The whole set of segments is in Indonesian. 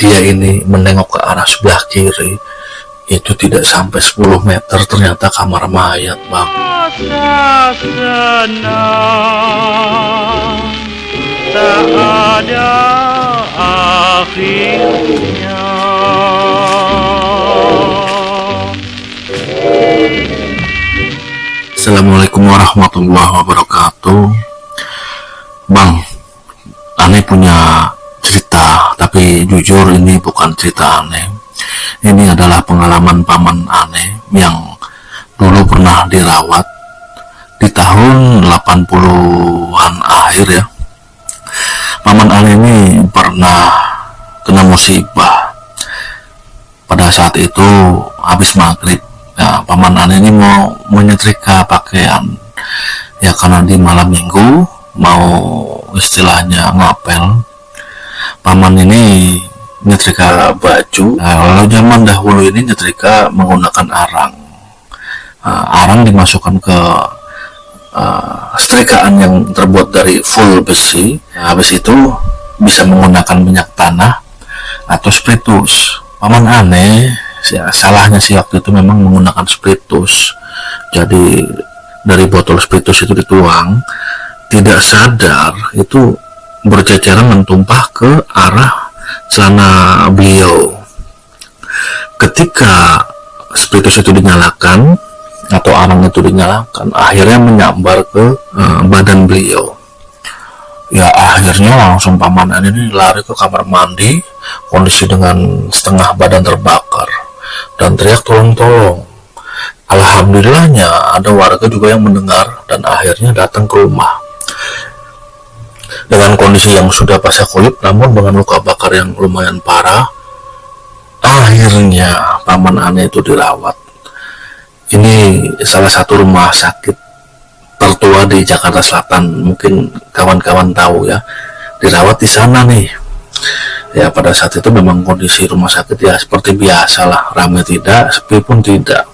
dia ini menengok ke arah sebelah kiri, itu tidak sampai 10 meter ternyata kamar mayat, Bang. Rasa senang tak ada akhirnya. Assalamualaikum warahmatullahi wabarakatuh. Bang, aneh punya cerita, tapi jujur ini bukan cerita aneh. Ini adalah pengalaman paman aneh yang dulu pernah dirawat di tahun 80-an akhir ya. Paman aneh ini pernah kena musibah. Pada saat itu habis maghrib ya, paman aneh ini mau menyetrika pakaian ya, karena di malam minggu mau istilahnya ngapel. Paman ini nyetrika baju. Kalau zaman dahulu ini nyetrika menggunakan arang. Arang dimasukkan ke setrikaan yang terbuat dari full besi. Habis itu bisa menggunakan minyak tanah atau spiritus. Paman aneh ya, salahnya sih waktu itu memang menggunakan spiritus. Jadi dari botol spiritus itu dituang, tidak sadar itu berceceran mentumpah ke arah celana beliau. Ketika spiritus itu dinyalakan atau arang itu dinyalakan, akhirnya menyambar ke badan beliau. Ya akhirnya langsung paman ini lari ke kamar mandi, kondisi dengan setengah badan terbakar dan teriak tolong-tolong. Alhamdulillahnya ada warga juga yang mendengar dan akhirnya datang ke rumah dengan kondisi yang sudah basah kuyup namun dengan luka bakar yang lumayan parah. Akhirnya paman aneh itu dirawat. Ini salah satu rumah sakit tertua di Jakarta Selatan, mungkin kawan-kawan tahu ya, dirawat di sana nih. Ya pada saat itu memang kondisi rumah sakit ya seperti biasa lah, ramai tidak, sepi pun tidak.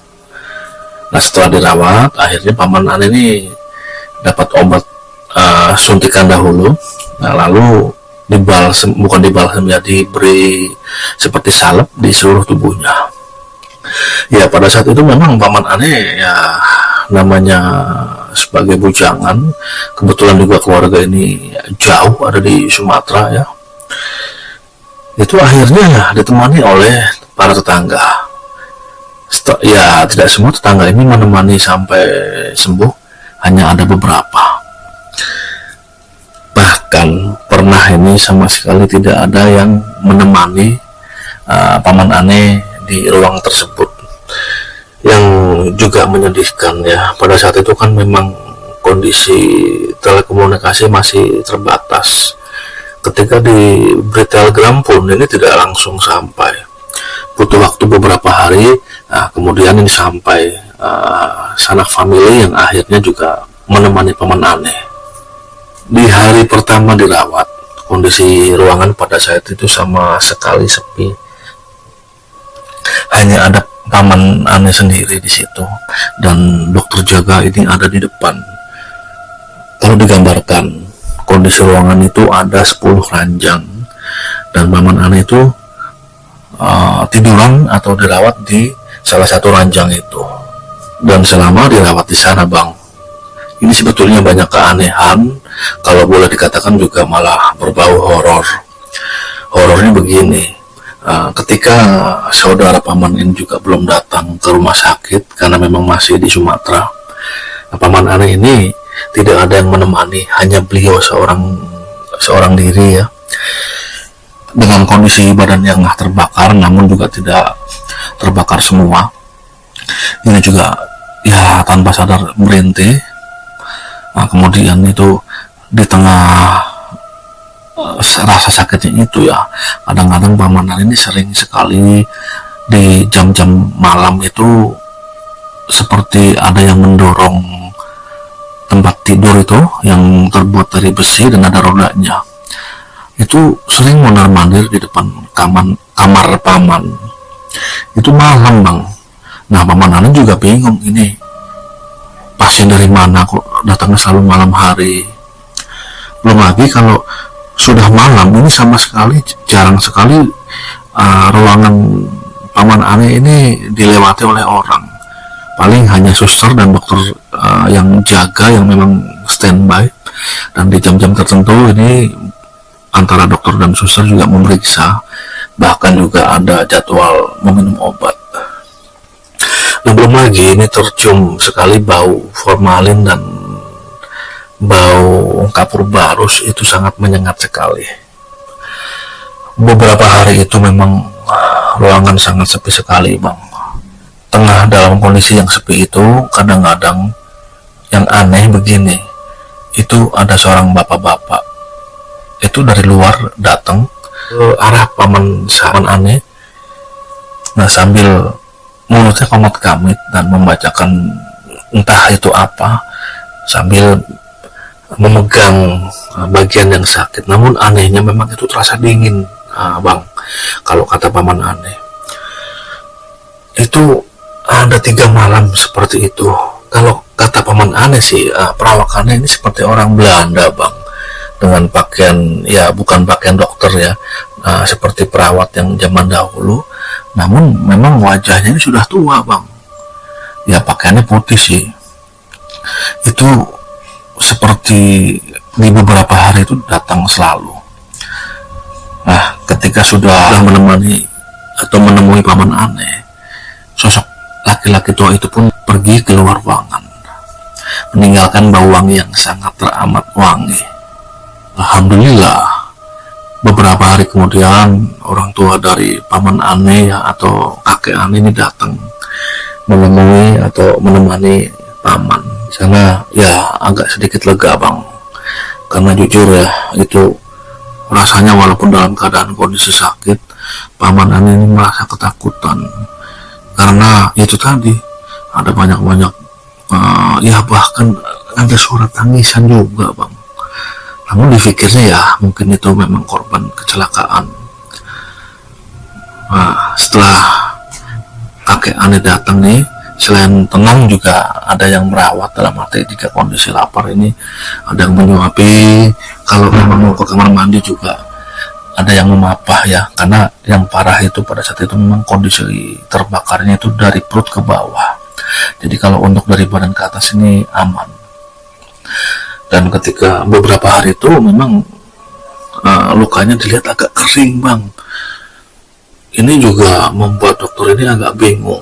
Nah setelah dirawat, akhirnya paman aneh ini dapat obat suntikan dahulu. Nah lalu dibalsem, bukan dibalsem ya, diberi seperti salep di seluruh tubuhnya. Ya pada saat itu memang paman aneh ya namanya sebagai bujangan, kebetulan juga keluarga ini jauh ada di Sumatera ya. Itu akhirnya ditemani oleh para tetangga. Ya tidak semua tetangga ini menemani sampai sembuh, hanya ada beberapa. Bahkan pernah ini sama sekali tidak ada yang menemani paman aneh di ruang tersebut, yang juga menyedihkan ya. Pada saat itu kan memang kondisi telekomunikasi masih terbatas. Ketika diberi telegram pun ini tidak langsung sampai, butuh waktu beberapa hari. Nah, kemudian ini sampai sanak famili yang akhirnya juga menemani paman aneh. Di hari pertama dirawat, kondisi ruangan pada saat itu sama sekali sepi. Hanya ada paman aneh sendiri di situ dan dokter jaga ini ada di depan. Kalau digambarkan kondisi ruangan itu ada 10 ranjang dan paman aneh itu tiduran atau dirawat di salah satu ranjang itu. Dan selama dirawat di sana, Bang, ini sebetulnya banyak keanehan, kalau boleh dikatakan juga malah berbau horor. Horornya begini, ketika saudara paman ini juga belum datang ke rumah sakit karena memang masih di Sumatera. Nah, paman aneh ini tidak ada yang menemani, hanya beliau seorang diri ya, dengan kondisi badan yang terbakar namun juga tidak terbakar semua. Ini juga ya tanpa sadar merintih. Nah, kemudian itu di tengah rasa sakitnya itu ya, kadang-kadang paman ini sering sekali di jam-jam malam itu seperti ada yang mendorong tempat tidur itu yang terbuat dari besi dan ada rodanya. Itu sering mondar-mandir di depan kamar paman. Itu malam, Bang. Nah paman aneh juga bingung, ini pasien dari mana kok datangnya selalu malam hari. Belum lagi kalau sudah malam ini sama sekali jarang sekali ruangan Paman Ane ini dilewati oleh orang. Paling hanya suster dan dokter yang jaga, yang memang standby, dan di jam-jam tertentu ini antara dokter dan suster juga memeriksa, bahkan juga ada jadwal meminum obat. Nah, belum lagi ini tercium sekali bau formalin dan bau kapur barus, itu sangat menyengat sekali. Beberapa hari itu memang ruangan sangat sepi sekali, Bang. Tengah dalam kondisi yang sepi itu, kadang-kadang yang aneh begini, itu ada seorang bapak-bapak itu dari luar datang ke arah Paman Ane. Nah, sambil mulutnya komat kamit dan membacakan entah itu apa, sambil memegang bagian yang sakit. Namun anehnya memang itu terasa dingin, Bang. Kalau kata Paman Ane, itu ada 3 malam seperti itu. Kalau kata Paman Ane sih, perawakannya ini seperti orang Belanda, Bang, dengan pakaian, ya bukan pakaian dokter ya, seperti perawat yang zaman dahulu. Namun memang wajahnya ini sudah tua, Bang. Ya pakaiannya putih sih. Itu seperti di beberapa hari itu datang selalu. Nah, ketika sudah menemani atau menemui Paman Ane, sosok laki-laki tua itu pun pergi keluar ruangan, meninggalkan bau wangi yang sangat teramat wangi. Alhamdulillah, beberapa hari kemudian orang tua dari Paman Ane ya, atau kakek Ane ini datang menemui atau menemani Paman. Sana ya agak sedikit lega, Bang, karena jujur ya, itu rasanya walaupun dalam keadaan kondisi sakit, Paman Ane ini merasa ketakutan karena itu tadi ada banyak-banyak ya bahkan ada suara tangisan juga, Bang. Namun dipikirnya ya mungkin itu memang korban kecelakaan. Nah, setelah kakek Ane datang nih, selain tenang juga ada yang merawat, dalam arti jika kondisi lapar ini ada yang menyuapi, kalau memang mau ke kamar mandi juga ada yang memapah ya, karena yang parah itu pada saat itu memang kondisi terbakarnya itu dari perut ke bawah. Jadi kalau untuk dari badan ke atas ini aman. Dan ketika beberapa hari itu memang lukanya dilihat agak kering, Bang. Ini juga membuat dokter ini agak bingung.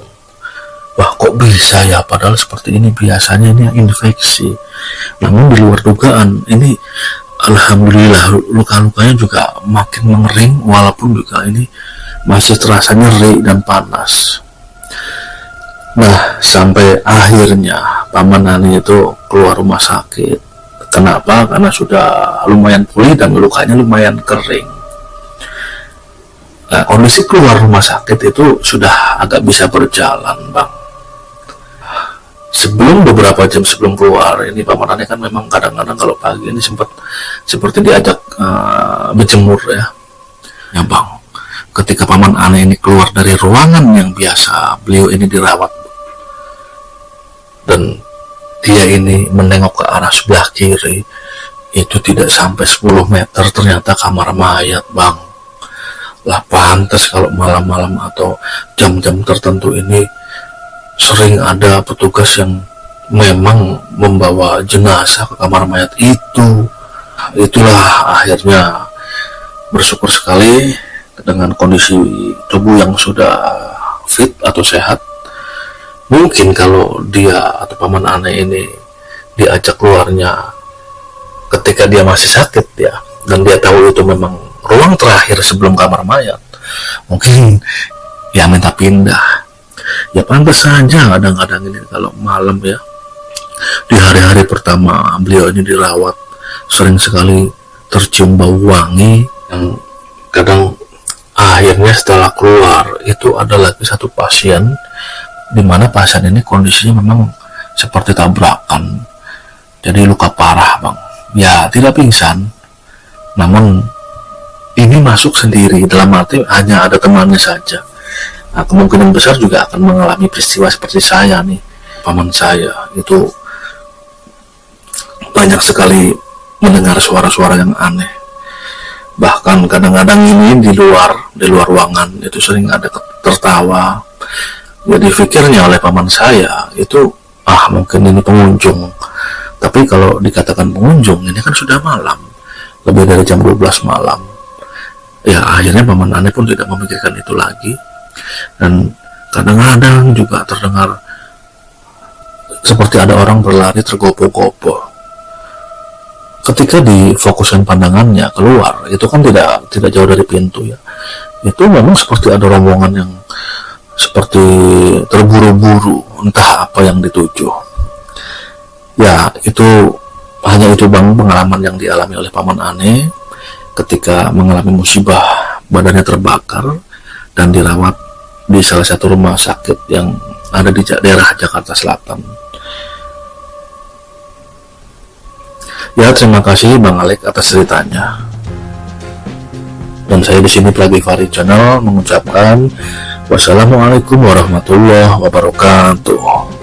Wah, kok bisa ya, padahal seperti ini biasanya ini infeksi. Namun di luar dugaan, ini alhamdulillah luka-lukanya juga makin mengering, walaupun juga ini masih terasa nyeri dan panas. Nah, sampai akhirnya Paman Ane itu keluar rumah sakit. Kenapa? Karena sudah lumayan pulih dan lukanya lumayan kering. Nah, kondisi keluar rumah sakit itu sudah agak bisa berjalan, Bang. Sebelum beberapa jam sebelum keluar ini, Paman Ane kan memang kadang-kadang kalau pagi ini sempat seperti diajak berjemur ya. Ya, Bang. Ketika Paman Ane ini keluar dari ruangan yang biasa beliau ini dirawat, dan dia ini menengok ke arah sebelah kiri, itu tidak sampai 10 meter ternyata kamar mayat, Bang. Lah pantas kalau malam-malam atau jam-jam tertentu ini sering ada petugas yang memang membawa jenazah ke kamar mayat itu. Itulah akhirnya bersyukur sekali dengan kondisi tubuh yang sudah fit atau sehat. Mungkin kalau dia atau Paman Ane ini diajak keluarnya ketika dia masih sakit ya, dan dia tahu itu memang ruang terakhir sebelum kamar mayat, mungkin ya minta pindah. Ya pantas saja kadang-kadang ini kalau malam ya, di hari-hari pertama beliau ini dirawat, sering sekali tercium bau wangi yang kadang akhirnya setelah keluar itu ada lagi satu pasien, di mana pasien ini kondisinya memang seperti tabrakan, jadi luka parah, Bang. Ya tidak pingsan, namun ini masuk sendiri, dalam arti hanya ada temannya saja. Nah, kemungkinan besar juga akan mengalami peristiwa seperti saya nih. Paman saya itu banyak sekali mendengar suara-suara yang aneh. Bahkan kadang-kadang ini di luar ruangan itu sering ada tertawa. Ya dipikirnya oleh paman saya itu, mungkin ini pengunjung. Tapi kalau dikatakan pengunjung, ini kan sudah malam, lebih dari jam 12 malam. Ya akhirnya paman Ane pun tidak memikirkan itu lagi. Dan kadang-kadang juga terdengar seperti ada orang berlari tergopoh-gopoh. Ketika difokuskan pandangannya keluar, itu kan tidak jauh dari pintu ya. Itu memang seperti ada rombongan yang seperti terburu-buru, entah apa yang dituju. Ya, hanya itu Bang pengalaman yang dialami oleh paman Ane ketika mengalami musibah badannya terbakar dan dirawat di salah satu rumah sakit yang ada di daerah Jakarta Selatan. Ya, terima kasih Bang Alek atas ceritanya. Dan saya di sini Plagi Farid Channel mengucapkan wassalamualaikum warahmatullahi wabarakatuh.